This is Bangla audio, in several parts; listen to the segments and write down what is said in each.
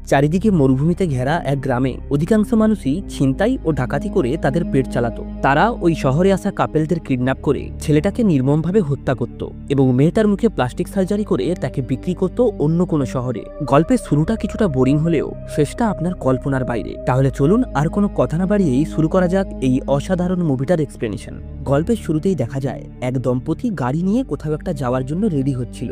চারিদিকে মরুভূমিতে ঘেরা এক গ্রামে অধিকাংশ মানুষই ছিনতাই ও ডাকাতি করে তাদের পেট চালাতো। তারা ওই শহরে আসা কাপেলদের কিডন্যাপ করে ছেলেটাকে নির্মমভাবে হত্যা করত এবং মেয়েটার মুখে প্লাস্টিক সার্জারি করে তাকে বিক্রি করত অন্য কোনো শহরে। গল্পের শুরুটা কিছুটা বোরিং হলেও শেষটা আপনার কল্পনার বাইরে। তাহলে চলুন আর কোনো কথা না বাড়িয়েই শুরু করা যাক এই অসাধারণ মুভিটার এক্সপ্লেনেশন। গল্পের শুরুতেই দেখা যায় এক দম্পতি গাড়ি নিয়ে কোথাও একটা যাওয়ার জন্য রেডি হচ্ছিল।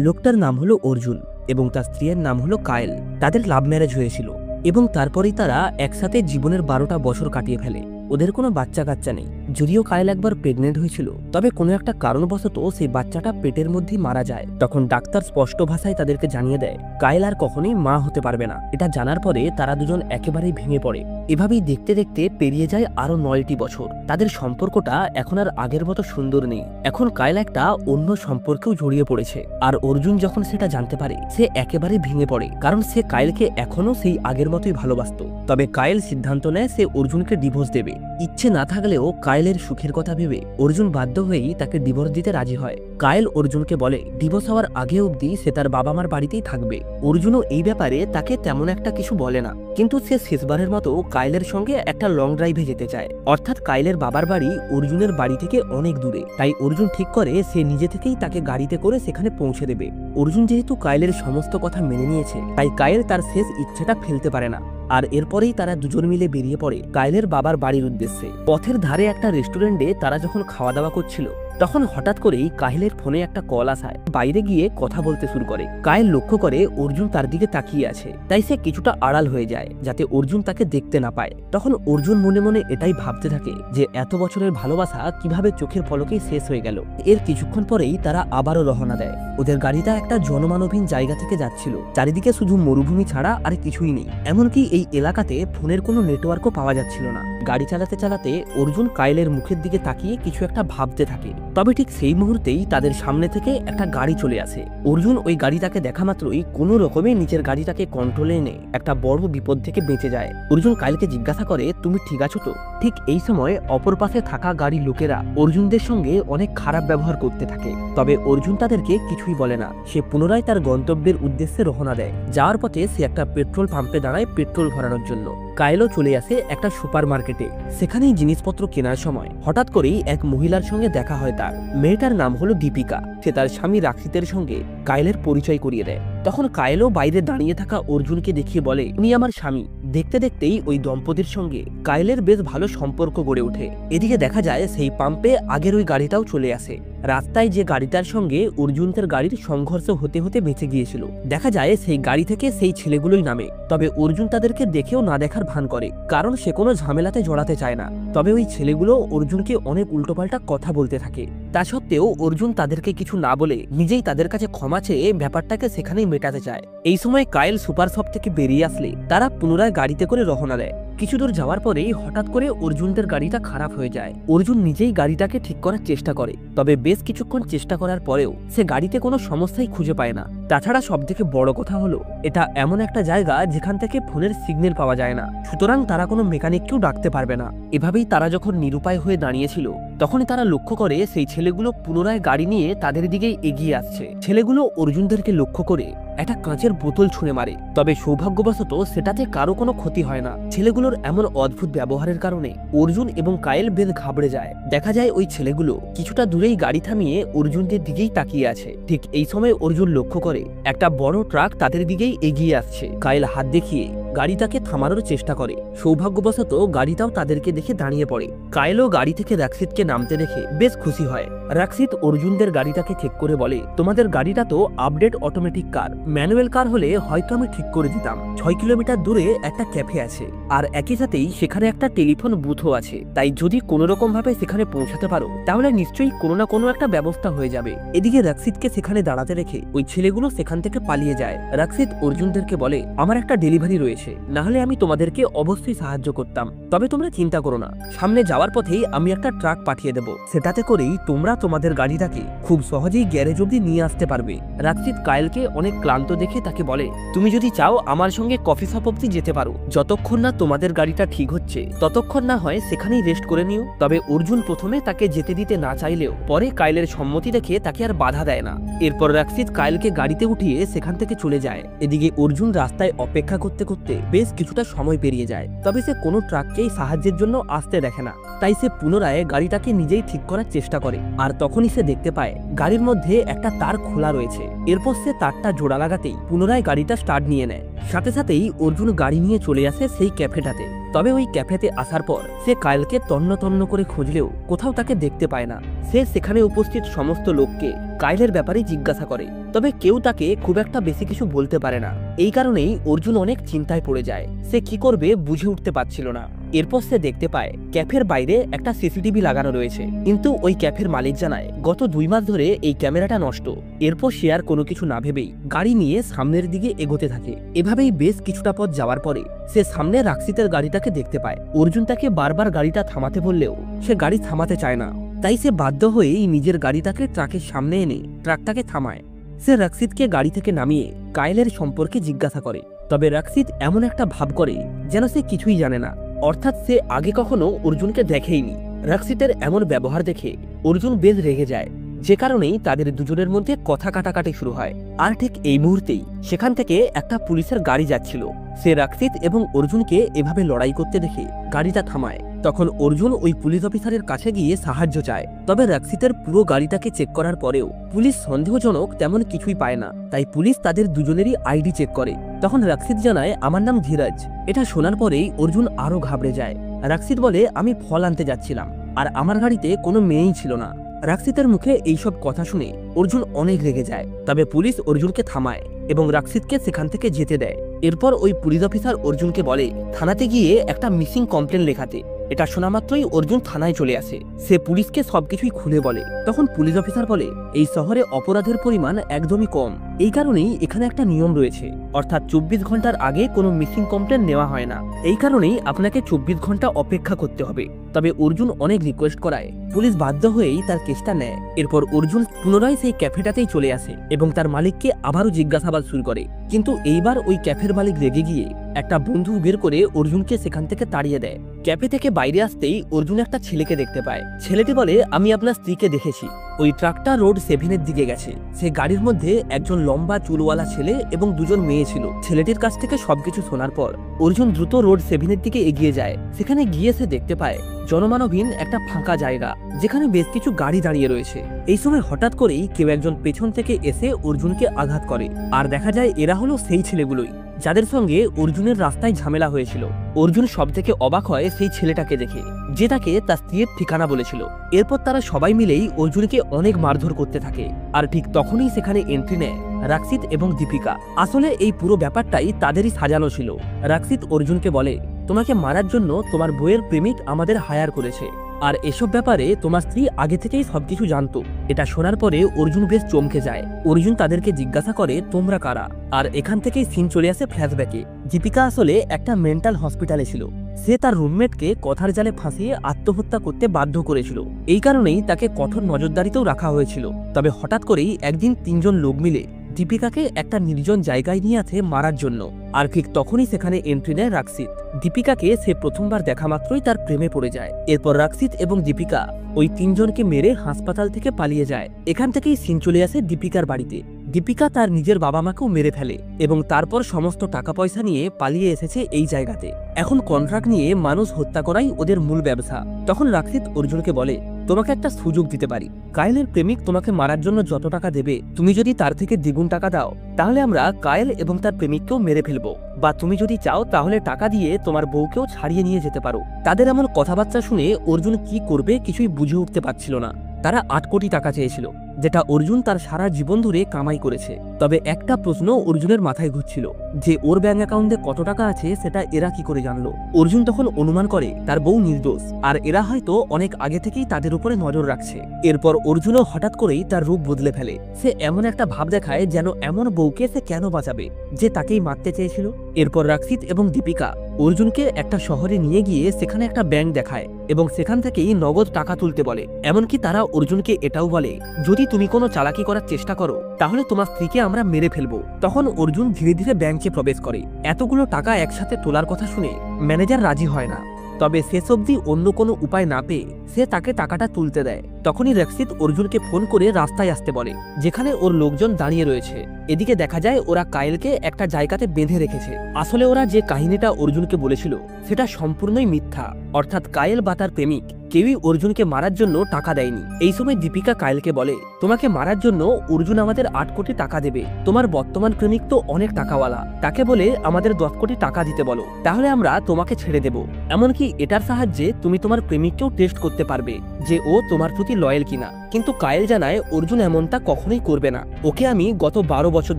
লোকটার নাম হলো অর্জুন এবং তার স্ত্রীর নাম হলো কায়েল। তাদের লাভ ম্যারেজ হয়েছিল এবং তারপরেই তারা একসাথে জীবনের 12টা বছর কাটিয়ে ফেলে। ওদের কোনো বাচ্চা কাচ্চা নেই। যদিও কায়েল একবার প্রেগনেন্ট হয়েছিল, তবে কোনো একটা কারণবশত সেই বাচ্চাটা পেটের মধ্যেই মারা যায়। তখন ডাক্তার স্পষ্ট ভাষায় তাদেরকে জানিয়ে দেয় কায়েল আর কখনোই মা হতে পারবে না। এটা জানার পরে তারা দুজন একেবারেই ভেঙে পড়ে। এভাবেই দেখতে দেখতে পেরিয়ে যায় আরো 9টি বছর। তাদের সম্পর্কটা এখন আর আগের মতো সুন্দর নেই। এখন কায়েল একটা অন্য সম্পর্কেও জড়িয়ে পড়েছে। আর অর্জুন যখন সেটা জানতে পারে সে একেবারে ভেঙে পড়ে, কারণ সে কায়েলকে এখনো সেই আগের মতোই ভালোবাসত। তবে কায়েল সিদ্ধান্ত নেয় সে অর্জুনকে ডিভোর্স দেবে। ইচ্ছে না থাকলেও কায়েলের সুখের কথা ভেবে অর্জুন বাধ্য হয়েই তাকে ডিভোর্স দিতে রাজি হয়। কায়েল অর্জুনকে বলে ডিভোর্স হওয়ার আগে অবধি সে তার বাবা মার বাড়িতেই থাকবে। অর্জুনও এই ব্যাপারে তাকে তেমন একটা কিছু বলে না, কিন্তু সে শেষবারের মতো কায়েলের সঙ্গে একটা লং ড্রাইভে যেতে চায়। অর্থাৎ কায়েলের বাবার বাড়ি অর্জুনের বাড়ি থেকে অনেক দূরে। তাই অর্জুন ঠিক করে সে নিজে থেকেই তাকে গাড়িতে করে সেখানে পৌঁছে দেবে। অর্জুন যেহেতু কায়েলের সমস্ত কথা মেনে নিয়েছে, তাই কায়েল তার শেষ ইচ্ছেটা ফেলতে পারে না। আর এরপরেই তারা দুজন মিলে বেরিয়ে পড়ে কায়েলের বাবার বাড়ির উদ্দেশ্যে। পথের ধারে একটা রেস্টুরেন্টে তারা যখন খাওয়া দাওয়া করছিল, তখন হঠাৎ করেই কায়েলের ফোনে একটা কল আসায় বাইরে গিয়ে কথা বলতে শুরু করে। কায়েল লক্ষ্য করে অর্জুন তার দিকে তাকিয়ে আছে, তাই সে কিছুটা আড়াল হয়ে যায় যাতে অর্জুন তাকে দেখতে না পায়। তখন অর্জুন মনে মনে এটাই ভাবতে থাকে যে এত বছরের ভালোবাসা কিভাবে চোখের পলকেই শেষ হয়ে গেল। এর কিছুক্ষণ পরেই তারা আবারও রওনা দেয়। ওদের গাড়িটা একটা জনমানবহীন জায়গা থেকে যাচ্ছিল। চারিদিকে শুধু মরুভূমি ছাড়া আর কিছুই নেই। এমনকি এই এলাকাতে ফোনের কোনো নেটওয়ার্কও পাওয়া যাচ্ছিল না। গাড়ি চালাতে চালাতে অর্জুন কায়েলের মুখের দিকে তাকিয়ে কিছু একটা ভাবতে থাকে। তবে ঠিক সেই মুহূর্তেই তাদের সামনে থেকে একটা গাড়ি চলে আসে। অর্জুন ওই গাড়িটাকে দেখা মাত্রই কোনো রকমে নিচের গাড়িটাকে কন্ট্রোলে এনে একটা বড় বিপদ থেকে বেঁচে যায়। অর্জুন কায়েলকে জিজ্ঞাসা করে তুমি ঠিক আছো তো? ঠিক এই সময় অপর পাশে থাকা গাড়ির লোকেরা অর্জুনদের সঙ্গে অনেক খারাপ ব্যবহার করতে থাকে। তবে অর্জুন তাদেরকে কিছুই বলে না। সে পুনরায় তার গন্তব্যের উদ্দেশ্যে রওনা দেয়। যাওয়ার পথে সে একটা পেট্রোল পাম্পে দাঁড়ায় পেট্রোল ভরানোর জন্য। কায়েলও চলে আসে একটা সুপার মার্কেটে। সেখানেই জিনিসপত্র কেনার সময় হঠাৎ করেই এক মহিলার সঙ্গে দেখা হয় তার। মেয়েটার নাম হলো দীপিকা। সে তার স্বামী রাক্ষিতের সঙ্গে কায়েলের পরিচয় করিয়ে দেয়। তখন কায়েলও বাইরে দাঁড়িয়ে থাকা অর্জুনকে দেখিয়ে বলে উনি আমার স্বামী। দেখতে দেখতেই ওই দম্পতির সঙ্গে কায়েলের বেশ ভালো সম্পর্ক গড়ে ওঠে। এদিকে দেখা যায় সেই পাম্পে আগের ওই গাড়িটাও চলে আসে। রাস্তায় যে গাড়িটার সঙ্গে অর্জুনের গাড়ির সংঘর্ষ হতে হতে বেঁচে গিয়েছিল, দেখা যায় সেই গাড়ি থেকে সেই ছেলেগুলোই নামে। তবে অর্জুন তাদেরকে দেখেও না দেখার ভান করে, কারণ সে কোনো ঝামেলাতে জড়াতে চায় না। তবে ওই ছেলেগুলো অর্জুনকে অনেক উল্টোপাল্টা কথা বলতে থাকে। তা সত্ত্বেও অর্জুন তাদেরকে কিছু না বলে নিজেই তাদের কাছে ক্ষমা চেয়ে ব্যাপারটাকে সেখানেই মেটাতে চায়। এই সময় কায়েল সুপার শপ থেকে বেরিয়ে আসলে তারা পুনরায় গাড়িতে করে রওনা দেয়। কিছু দূর যাওয়ার পরেই হঠাৎ করে অর্জুনদের গাড়িটা খারাপ হয়ে যায়। অর্জুন নিজেই গাড়িটাকে ঠিক করার চেষ্টা করে, তবে বেশ কিছুক্ষণ চেষ্টা করার পরেও সে গাড়িতে কোনো সমস্যাই খুঁজে পায় না। তাছাড়া সবথেকে বড় কথা হলো এটা এমন একটা জায়গা যেখান থেকে ফোনের সিগন্যাল পাওয়া যায় না, সুতরাং তারা কোনো মেকানিককেও ডাকতে পারবে না। এভাবেই তারা যখন নিরুপায় হয়ে দাঁড়িয়েছিল, তখনই তারা লক্ষ্য করে সেই ছেলেগুলো পুনরায় গাড়ি নিয়ে তাদের দিকেই এগিয়ে আসছে। ছেলেগুলো অর্জুনদেরকে লক্ষ্য করে একটা কাঁচের বোতল ছুঁড়ে মারে, তবে সৌভাগ্যবশত সেটাতে কারো কোনো ক্ষতি হয় না। ছেলেগুলোর এমন অদ্ভুত ব্যবহারের কারণে অর্জুন এবং কায়েল বেশ ঘাবড়ে যায়। দেখা যায় ওই ছেলেগুলো কিছুটা দূরেই গাড়ি থামিয়ে অর্জুনদের দিকেই তাকিয়ে আছে। ঠিক এই সময় অর্জুন লক্ষ্য করে একটা বড় ট্রাক তাদের দিকেই এগিয়ে আসছে। কায়েল হাত দেখিয়ে গাড়িটাকে থামানোর চেষ্টা করে। সৌভাগ্যবশত গাড়িটাও তাদেরকে দেখে দাঁড়িয়ে পড়ে। কায়েলও গাড়ি থেকে রাক্ষিতকে নামতে দেখে বেশ খুশি হয়। রাক্ষিত অর্জুনদের গাড়িটাকে ঠিক করে বলে তোমাদের গাড়িটা তো আপডেট অটোমেটিক কার, ম্যানুয়াল কার হলে হয়তো আমি ঠিক করে দিতাম। 6 কিলোমিটার দূরে একটা ক্যাফে আছে, আর একই সাথেই সেখানে একটা টেলিফোন বুথও আছে। তাই যদি কোনো রকম ভাবে সেখানে পৌঁছাতে পারো তাহলে নিশ্চয়ই কোনো না কোনো একটা ব্যবস্থা হয়ে যাবে। এদিকে রাক্ষিতকে সেখানে দাঁড়াতে রেখে ওই ছেলেগুলো সেখান থেকে পালিয়ে যায়। রাক্ষিত অর্জুনদেরকে বলে আমার একটা ডেলিভারি রয়েছে, রয়েছে, না হলে আমি তোমাদেরকে অবশ্যই সাহায্য করতাম। তবে তোমরা চিন্তা করো না, সামনে যাওয়ার পথেই আমি একটা ট্রাক পাঠিয়ে দেব, সেটাতে করেই তোমরা তোমাদের গাড়িটাকে খুব সহজেই গ্যারেজ অব্দি নিয়ে আসতে পারবে। রাক্সিত কায়েলকে অনেক ক্লান্ত দেখে তাকে বলে, তুমি যদি চাও আমার সঙ্গে কফি শপ অব্দি যেতে পারো, যতক্ষণ না তোমাদের গাড়িটা ঠিক হচ্ছে ততক্ষণ না হয় সেখানেই রেস্ট করে নিও। তবে অর্জুন প্রথমে তাকে যেতে দিতে না চাইলেও পরে কায়েলের সম্মতি দেখে তাকে আর বাধা দেয় না। এরপর রাক্সিত কায়েলকে গাড়িতে উঠিয়ে সেখান থেকে চলে যায়। এদিকে অর্জুন রাস্তায় অপেক্ষা করতে করতে বেশ কিছুটা সময় পেরিয়ে যায়, তবে সে কোনো ট্রাককেই সাহায্যের জন্য আসতে দেখে না। তাই সে পুনরায় গাড়িটাকে নিজেই ঠিক করার চেষ্টা করে, আর তখনই সে দেখতে পায় গাড়ির মধ্যে একটা তার খোলা রয়েছে। এরপর সে তারটা জোড়া লাগাতেই পুনরায় গাড়িটা স্টার্ট নিয়ে নেয়। সাথে সাথেই অর্জুন গাড়ি নিয়ে চলে আসে সেই ক্যাফেটাতে। তবে ওই ক্যাফেতে আসার পর সে কায়েলকে তন্ন তন্ন করে খুঁজলেও কোথাও তাকে দেখতে পায় না। সে সেখানে উপস্থিত সমস্ত লোককে কায়েলের ব্যাপারে জিজ্ঞাসা করে, তবে কেউ তাকে খুব একটা বেশি কিছু বলতে পারে না। এই কারণেই অর্জুন অনেক চিন্তায় পড়ে যায়, সে কি করবে বুঝে উঠতে পারছিল না। এরপর সে দেখতে পায় ক্যাফের বাইরে একটা সিসিটিভি লাগানো রয়েছে, কিন্তু ওই ক্যাফের মালিক জানায় গত 2 মাস ধরে এই ক্যামেরাটা নষ্ট। এরপর সে আর কোনো কিছু না ভেবেই গাড়ি নিয়ে সামনের দিকে এগোতে থাকে। এভাবেই বেশ কিছুটা পথ যাওয়ার পরে সে সামনে রাক্সিতের গাড়িটাকে দেখতে পায়। অর্জুন তাকে বারবার গাড়িটা থামাতে বললেও সে গাড়ি থামাতে চায় না, তাই সে বাধ্য হয়েই নিজের গাড়িটাকে ট্রাকের সামনে এনে ট্রাকটাকে থামায়। সে রাক্সিতকে গাড়ি থেকে নামিয়ে কায়েলের সম্পর্কে জিজ্ঞাসা করে, তবে রাক্সিত এমন একটা ভাব করে যেন সে কিছুই জানে না, অর্থাৎ সে আগে কখনো অর্জুনকে দেখেইনি। রাক্সিতের এমন ব্যবহার দেখে অর্জুন বেশ রেগে যায়, যে কারণেই তাদের দুজনের মধ্যে কথা কাটাকাটি শুরু হয়। আর ঠিক এই মুহূর্তেই সেখান থেকে একটা পুলিশের গাড়ি যাচ্ছিল। সে রাক্সিত এবং অর্জুনকে এভাবে লড়াই করতে দেখে গাড়িটা থামায়। তখন অর্জুন ওই পুলিশ অফিসারের কাছে গিয়ে সাহায্য চায়, তবে রাক্সিতের পুরো গাড়িটাকে চেক করার পরেও পুলিশ সন্দেহজনক তেমন কিছুই পায় না। তাই পুলিশ তাদের দুজনেরই আইডি চেক করে। তখন রাক্সিত জানায়, আমার নাম ধীরাজ। এটা শোনার পরেই অর্জুন আরো ঘাবড়ে যায়। রাক্সিত বলে, আমি ফল আনতে যাচ্ছিলাম, আর আমার গাড়িতে কোনো মেয়েই ছিল না। রাক্সিতের মুখে এইসব কথা শুনে অর্জুন অনেক রেগে যায়, তবে পুলিশ অর্জুনকে থামায় এবং রাক্সিতকে সেখান থেকে যেতে দেয়। এরপর ওই পুলিশ অফিসার অর্জুনকে বলে থানাতে গিয়ে একটা মিসিং কমপ্লেন লেখাতে। এটা শোনা মাত্রই অর্জুন থানায় চলে আসে। সে পুলিশকে সবকিছুই খুলে বলে। তখন পুলিশ অফিসার বলে, এই শহরে অপরাধের পরিমাণ একদমই কম, এই কারণেই এখানে একটা নিয়ম রয়েছে, অর্থাৎ 24 ঘন্টার আগে কোনো মিসিং কমপ্লেন নেওয়া হয় না। এই কারণেই আপনাকে 24 ঘন্টা অপেক্ষা করতে হবে। তবে অর্জুন অনেক রিকোয়েস্ট করায় পুলিশ বাধ্য হয়েই তার কেসটা নেয়। এরপর অর্জুন পুনরায় সেই ক্যাফেটাতেই চলে আসে এবং তার মালিককে আবারও জিজ্ঞাসাবাদ শুরু করে। কিন্তু এইবার ওই ক্যাফের মালিক রেগে গিয়ে একটা বন্দুক বের করে অর্জুনকে সেখান থেকে তাড়িয়ে দেয়। ক্যাফে থেকে বাইরে আসতেই অর্জুন একটা ছেলেকে দেখতে পায়। ছেলেটি বলে, আমি আপনার স্ত্রীকে দেখেছি, ওই ট্রাকটা রোড 7-এর দিকে গেছে। সে গাড়ির মধ্যে একজন লম্বা চুলওয়ালা ছেলে এবং 2জন মেয়ে ছিল। ছেলেটির কাছ থেকে সবকিছু শোনার পর অর্জুন দ্রুত রোড 7-এর দিকে এগিয়ে যায়। সেখানে গিয়ে সে দেখতে পায় জনমানবহীন একটা ফাঁকা জায়গা, যেখানে বেশ কিছু গাড়ি দাঁড়িয়ে রয়েছে। এই সময় হঠাৎ করেই কেউ একজন পেছন থেকে এসে অর্জুনকে আঘাত করে, আর দেখা যায় এরা হলো সেই ছেলেগুলোই যাদের সঙ্গে অর্জুনের রাস্তায় ঝামেলা হয়েছিল। অর্জুন সব থেকে অবাক হয় সেই ছেলেটাকে দেখে, যে তাকে তার স্ত্রীর ঠিকানা বলেছিল। এরপর তারা সবাই মিলেই অর্জুনকে অনেক মারধর করতে থাকে। আর ঠিক তখনই সেখানে এন্ট্রি নেয় রাক্সিত এবং দীপিকা। আসলে এই পুরো ব্যাপারটাই তাদেরই সাজানো ছিল। রাক্সিত অর্জুনকে বলে, তোমাকে মারার জন্য তোমার বইয়ের প্রেমিক আমাদের হায়ার করেছে, আর এসব ব্যাপারে তোমার স্ত্রী আগে থেকেই সবকিছু জানতো। এটা শোনার পরে অর্জুন বেশ চমকে যায়। অর্জুন তাদেরকে জিজ্ঞাসা করে, তোমরা কারা? আর এখান থেকেই সিন চলে আসে ফ্ল্যাশব্যাকে। দীপিকা আসলে একটা মেন্টাল হসপিটালে ছিল। সে তার রুমমেটকে কথার জালে ফাঁসিয়ে আত্মহত্যা করতে বাধ্য করেছিল। এই কারণেই তাকে কঠোর নজরদারিতেও রাখা হয়েছিল। তবে হঠাৎ করেই একদিন 3জন লোক মিলে দীপিকাকে একটা নির্জন জায়গায় নিয়ে আসে মারার জন্য। আর ঠিক তখনই সেখানে এন্ট্রি নেয় রাক্সিত। দীপিকাকে সে প্রথমবার দেখা মাত্রই তার প্রেমে পড়ে যায়। এরপর রাক্সিত এবং দীপিকা ওই 3জনকে মেরে হাসপাতাল থেকে পালিয়ে যায়। এখান থেকেই সিন চলে আসে দীপিকার বাড়িতে। দীপিকা তার নিজের বাবা মাকেও মেরে ফেলে এবং তারপর সমস্ত টাকা পয়সা নিয়ে পালিয়ে এসেছে এই জায়গাতে। এখন কন্ট্রাক্ট নিয়ে মানুষ হত্যা করাই ওদের মূল ব্যবসা। তখন রাক্সিত অর্জুনকে বলে, তোমাকে একটা সুযোগ দিতে পারি। কায়েলের প্রেমিক তোমাকে মারার জন্য যত টাকা দেবে, তুমি যদি তার থেকে দ্বিগুণ টাকা দাও, তাহলে আমরা কায়েল এবং তার প্রেমিককেও মেরে ফেলবো। বা তুমি যদি চাও তাহলে টাকা দিয়ে তোমার বউকেও ছাড়িয়ে নিয়ে যেতে পারো। তাদের এমন কথাবার্তা শুনে অর্জুন কি করবে কিছুই বুঝে উঠতে পারছিল না। তারা 8 কোটি টাকা চেয়েছিল, যেটা অর্জুন তার সারা জীবন ধরে কামাই করেছে। তবে একটা প্রশ্ন অর্জুনের মাথায় ঘুরছিল যে ওর ব্যাংক অ্যাকাউন্টে কত টাকা আছে সেটা এরা কি করে জানলো। অর্জুন তখন অনুমান করে তার বউ নির্দোষ, আর এরা হয়তো অনেক আগে থেকেই তাদের উপরে নজর রাখছে। এরপর অর্জুনও হঠাৎ করেই তার রূপ বদলে ফেলে। সে এমন একটা ভাব দেখায় যেন এমন বউকে সে কেন বাঁচাবে যে তাকেই মারতে চেয়েছিল। এরপর রাক্ষিত এবং দীপিকা অর্জুনকে একটা শহরে নিয়ে গিয়ে সেখানে একটা ব্যাংক দেখায় এবং সেখান থেকেই নগদ টাকা তুলতে বলে। এমনকি তারা অর্জুনকে এটাও বলে, যদি তুমি কোনো চালাকি করার চেষ্টা করো তাহলে তোমার স্ত্রীকে আমরা মেরে ফেলবো। তখন অর্জুন ধীরে ধীরে ব্যাংকে প্রবেশ করে। এতগুলো টাকা একসাথে তোলার কথা শুনে ম্যানেজার রাজি হয় না, তবে শেষ অবধি অন্য কোনো উপায় না পেয়ে সে তাকে টাকাটা তুলতে দেয়। তখনই রাক্ষিত অর্জুনকে ফোন করে রাস্তায় আসতে বলে, যেখানে ওর লোকজন দাঁড়িয়ে রয়েছে। এদিকে দেখা যায় ওরা কায়েলকে একটা জায়গাতে বেঁধে রেখেছে। আসলে ওরা যে কাহিনীটা অর্জুনকে বলেছিল সেটা সম্পূর্ণই মিথ্যা, অর্থাৎ কায়েল বা তার প্রেমিক কেউই অর্জুনকে মারার জন্য টাকা দেয়নি। এই সময় দীপিকা কায়েলকে বলে, তোমাকে মারার জন্য অর্জুন আমাদের 8 কোটি টাকা দেবে। তোমার বর্তমান প্রেমিক তো অনেক টাকাওয়ালা, তাকে বলে আমাদের 10 কোটি টাকা দিতে বলো, তাহলে আমরা তোমাকে ছেড়ে দেব। এমনকি এটার সাহায্যে তুমি তোমার প্রেমিককেও টেস্ট করতে পারবে যে ও তোমার প্রতি লয়াল কিনা। কিন্তু কায়েল জানায় অর্জুন এমনটা কখনোই করবে না, ওকে আমি গত 12 বছর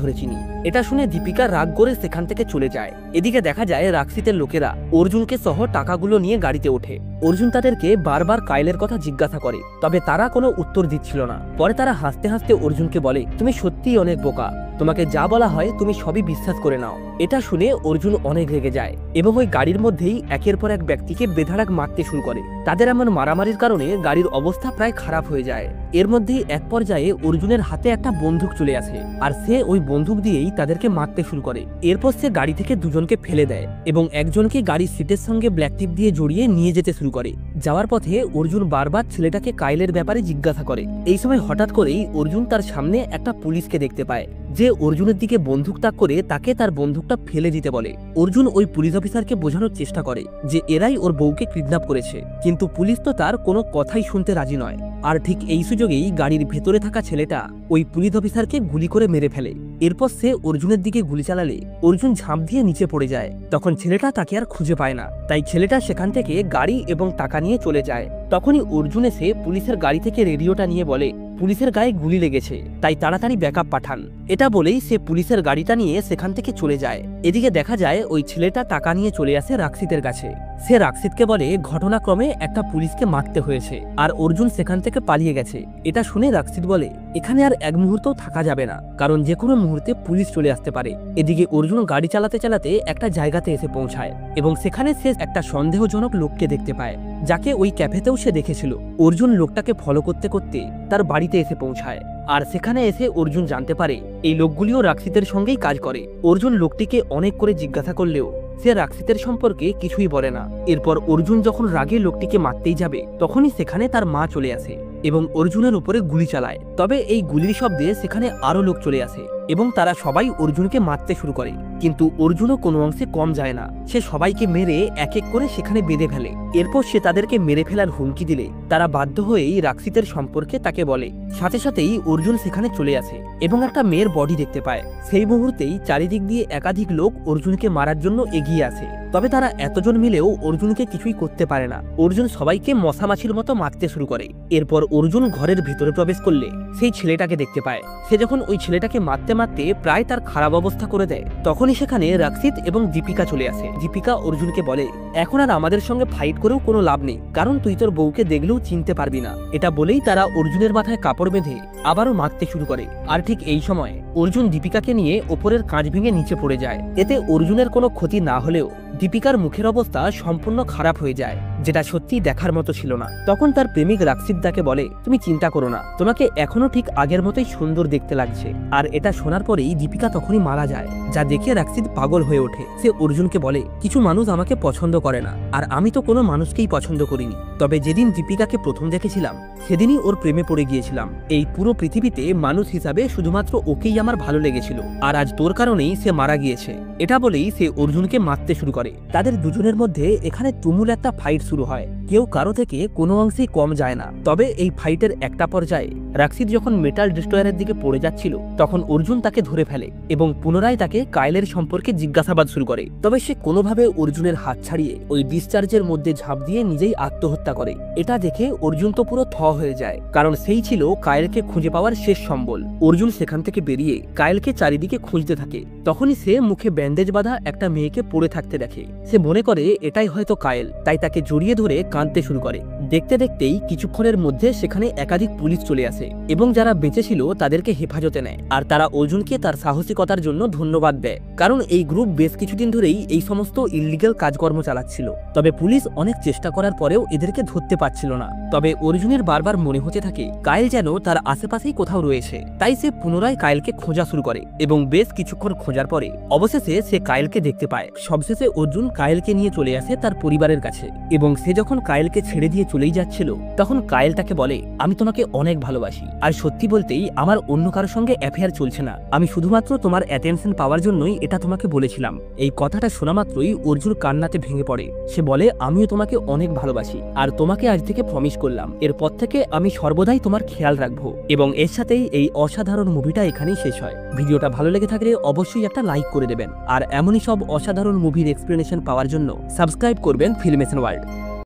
ধরে চিনি। এটা শুনে দীপিকা রাগ করে সেখান থেকে চলে যায়। এদিকে দেখা যায় রাক্ষিতের লোকেরা অর্জুনকে সহ টাকাগুলো নিয়ে গাড়িতে ওঠে। অর্জুন তাদেরকে বারবার কায়েলের কথা জিজ্ঞাসা করে, তবে তারা কোনো উত্তর দিচ্ছিল না। পরে তারা হাসতে হাসতে অর্জুনকে বলে, তুমি সত্যিই অনেক বোকা, তোমাকে যা বলা হয় তুমি সবই বিশ্বাস করে নাও। এটা শুনে অর্জুন অনেক রেগে যায় এবং ওই গাড়ির মধ্যেই একের পর এক ব্যক্তিকে বেধাড়াক মারতে শুরু করে। তাদের এমন মারামারির কারণে গাড়ির অবস্থা প্রায় খারাপ হয়ে যায়। এর মধ্যেই এক পর্যায়ে অর্জুনের হাতে একটা বন্দুক চলে আসে, আর সে ওই বন্দুক দিয়েই তাদেরকে মারতে শুরু করে। এরপর সে গাড়ি থেকে দুজনকে ফেলে দেয় এবং একজনকে গাড়ির সিটের সঙ্গে ব্ল্যাক টিপ দিয়ে জড়িয়ে নিয়ে যেতে শুরু করে। যাওয়ার পথে অর্জুন বারবার ছেলেটাকে কায়েলের ব্যাপারে জিজ্ঞাসা করে। এই সময় হঠাৎ করেই অর্জুন তার সামনে একটা পুলিশকে দেখতে পায়, যে অর্জুনের দিকে বন্দুক তাক করে তাকে তার বন্দুকটা ফেলে দিতে বলে। অর্জুন ওই পুলিশ অফিসারকে বোঝানোর চেষ্টা করে যে এরাই ওর বউকে কিডন্যাপ করেছে, কিন্তু পুলিশ তো তার কোনো কথাই শুনতে রাজি নয়। আর ঠিক এই সুযোগেই গাড়ির ভেতরে থাকা ছেলেটা ওই পুলিশ অফিসারকে গুলি করে মেরে ফেলে। এরপর সে অর্জুনের দিকে গুলি চালালে অর্জুন ঝাঁপ দিয়ে নিচে পড়ে যায়। তখন ছেলেটা তাকে আর খুঁজে পায় না, তাই ছেলেটা সেখান থেকে গাড়ি এবং টাকা নিয়ে চলে যায়। তখনই অর্জুন এসে পুলিশের গাড়ি থেকে রেডিওটা নিয়ে বলে, পুলিশের গায়ে গুলি লেগেছে, তাই তাড়াতাড়ি ব্যাকআপ পাঠান। এটা বলেই সে পুলিশের গাড়িটা নিয়ে সেখান থেকে চলে যায়। এদিকে দেখা যায় ওই ছেলেটা টাকা নিয়ে চলে আসে রাক্ষিতের কাছে। সে রাক্ষিতকে বলে ঘটনাক্রমে একটা পুলিশকে মারতে হয়েছে আর অর্জুন সেখান থেকে পালিয়ে গেছে। এটা শুনে রাক্ষিত বলে, এখানে আর এক মুহূর্তও থাকা যাবে না, কারণ যে কোনো মুহূর্তে পুলিশ চলে আসতে পারে। এদিকে অর্জুন গাড়ি চালাতে চালাতে একটা জায়গাতে এসে পৌঁছায় এবং সেখানে সে একটা সন্দেহজনক লোককে দেখতে পায়, যাকে ওই ক্যাফেতেও সে দেখেছিল। অর্জুন লোকটাকে ফলো করতে করতে তার বাড়িতে এসে পৌঁছায়, আর সেখানে এসে অর্জুন জানতে পারে এই লোকগুলিও রাক্ষিতের সঙ্গেই কাজ করে। অর্জুন লোকটিকে অনেক করে জিজ্ঞাসা করলেও সে রাক্ষিতের সম্পর্কে কিছুই বলে না। এরপর অর্জুন যখন রাগে লোকটিকে মারতেই যাবে তখনই সেখানে তার মা চলে আসে এবং অর্জুনের উপরে গুলি চালায়। তবে এই গুলির শব্দে সেখানে আরো লোক চলে আসে এবং তারা সবাই অর্জুনকে মারতে শুরু করে, কিন্তু অর্জুনও কোনো অংশে কম যায় না। সে সবাইকে মেরে এক এক করে সেখানে বেঁধে ফেলে। এরপর সে তাদেরকে মেরে ফেলার হুমকি দিলে তারা বাধ্য হয়েই রাক্ষিতের সম্পর্কে তাকে বলে। সাথে সাথেই অর্জুন সেখানে চলে আসে এবং একটা মেয়ের বডি দেখতে পায়। সেই মুহূর্তেই চারিদিক দিয়ে একাধিক লোক অর্জুনকে মারার জন্য এগিয়ে আসে, তবে তারা এতজন মিলেও অর্জুনকে কিছুই করতে পারে না। অর্জুন সবাইকে মশামাছির মতো মারতে শুরু করে। এরপর অর্জুন ঘরের ভিতরে প্রবেশ করলে সেই ছেলেটাকে দেখতে পায়। সে যখন ওই ছেলেটাকে মারতে মারতে প্রায় তার খারাপ অবস্থা করে দেয়, তখনই সেখানে রাক্ষিত এবং দীপিকা চলে আসে। দীপিকা অর্জুনকে বলে, এখন আর আমাদের সঙ্গে ফাইট করেও কোনো লাভ নেই, কারণ তুই তোর বউকে দেখলেও চিনতে পারবি না। এটা বলেই তারা অর্জুনের মাথায় কাপড় বেঁধে আবারও মারতে শুরু করে। আর ঠিক এই সময় অর্জুন দীপিকাকে নিয়ে ওপরের কাঁচ ভেঙে নিচে পড়ে যায়। এতে অর্জুনের কোনো ক্ষতি না হলেও দীপিকার মুখের অবস্থা সম্পূর্ণ খারাপ হয়ে যায়, যেটা সত্যি দেখার মতো ছিল না। তখন তার প্রেমিক রাক্ষিত তাকে বলে, তুমি চিন্তা করো না, তোমাকে এখনো ঠিক আগের মতোই সুন্দর দেখতে লাগছে। আর এটা শোনার পরেই দীপিকা তখনই মারা যায়, যা দেখে রাক্ষিত পাগল হয়ে ওঠে। সে অর্জুনকে বলে, কিছু মানুষ আমাকে পছন্দ করে না, আর আমি তো কোনো মানুষকেই পছন্দ করিনি। তবে যেদিন দীপিকাকে প্রথম দেখেছিলাম সেদিনই ওর প্রেমে পড়ে গিয়েছিলাম। এই পুরো পৃথিবীতে মানুষ হিসাবে শুধুমাত্র ওকেই আমার ভালো লেগেছিল, আর আজ তোর কারণেই সে মারা গিয়েছে। এটা বলেই সে অর্জুনকে মারতে শুরু করে। তাদের দুজনের মধ্যে এখানে তুমুল একটা ফাইট শুরু হয়। কেউ কারো থেকে কোনো অংশেই কম যায় না। তবে এই ফাইটের একটা পর্যায়ে রাক্সিদ যখন মেটাল ডিস্ট্রয়ারের দিকে পড়ে যাচ্ছিল, তখন অর্জুন তাকে ধরে ফেলে এবং পুনরায় তাকে কাইলের সম্পর্কে জিজ্ঞাসাবাদ শুরু করে। তবে সে কোনোভাবে অর্জুনের হাত ছাড়িয়ে ওই ডিসচার্জের মধ্যে ঝাঁপ দিয়ে নিজেই আত্মহত্যা করে। এটা দেখে অর্জুন তো পুরো থ হয়ে যায়, কারণ সেই ছিল কাইলকে খুঁজে পাওয়ার শেষ সম্বল। অর্জুন সেখান থেকে বেরিয়ে কাইলকে চারিদিকে খুঁজতে থাকে। তখনই সে মুখে ব্যান্ডেজ বাঁধা একটা মেয়েকে পড়ে থাকতে দেখে। সে মনে করে এটাই হয়তো কাইল, তাই তাকে জড়িয়ে ধরে কাঁদতে শুরু করে। দেখতে দেখতেই কিছুক্ষণের মধ্যে সেখানে একাধিক পুলিশ চলে আসে এবং যারা বেঁচে ছিল তাদেরকে হেফাজতে নেয়। আর তারা অর্জুনকে তার সাহসিকতার জন্য ধন্যবাদ দেয়, কারণ এই গ্রুপ বেশ কিছুদিন ধরেই এই সমস্ত ইল্লিগাল কাজকর্ম চালাচ্ছিল। তবে পুলিশ অনেক চেষ্টা করার পরেও এদেরকে ধরতে পারছিল না। তবে অর্জুনের বারবার মনে হতে থাকে কাইল যেন তার আশেপাশেই কোথাও রয়েছে। তাই সে পুনরায় কাইলকে খোঁজা শুরু করে এবং বেশ কিছুক্ষণ খোঁজার পরে অবশেষে সে কাইলকে দেখতে পায়। সবশেষে অর্জুন কাইলকে নিয়ে চলে আসে তার পরিবারের কাছে এবং সে যখন কাইলকে ছেড়ে দিয়ে চলেই যাচ্ছিল, তখন কাইল তাকে বলে, আমি তোমাকে অনেক ভালোবাসি, আর সত্যি বলতেই আমার অন্য কারোর সঙ্গে অ্যাফেয়ার চলছে না। আমি শুধুমাত্র তোমার অ্যাটেনশন পাওয়ার জন্যই এটা তোমাকে বলেছিলাম। এই কথাটা শোনা মাত্রই অর্জুন কান্নাতে ভেঙে পড়ে। সে বলে, আমিও তোমাকে অনেক ভালোবাসি, আর তোমাকে আজ থেকে প্রমিস করলাম এরপর থেকে আমি সর্বদাই তোমার খেয়াল রাখবো। এবং এর সাথেই এই অসাধারণ মুভিটা এখানেই শেষ হয়। ভিডিওটা ভালো লেগে থাকলে অবশ্যই একটা লাইক করে দেবেন, আর এমনই সব অসাধারণ মুভির এক্সপ্লেনেশন পাওয়ার জন্য সাবস্ক্রাইব করবেন ফিল্মেশন ওয়ার্ল্ড।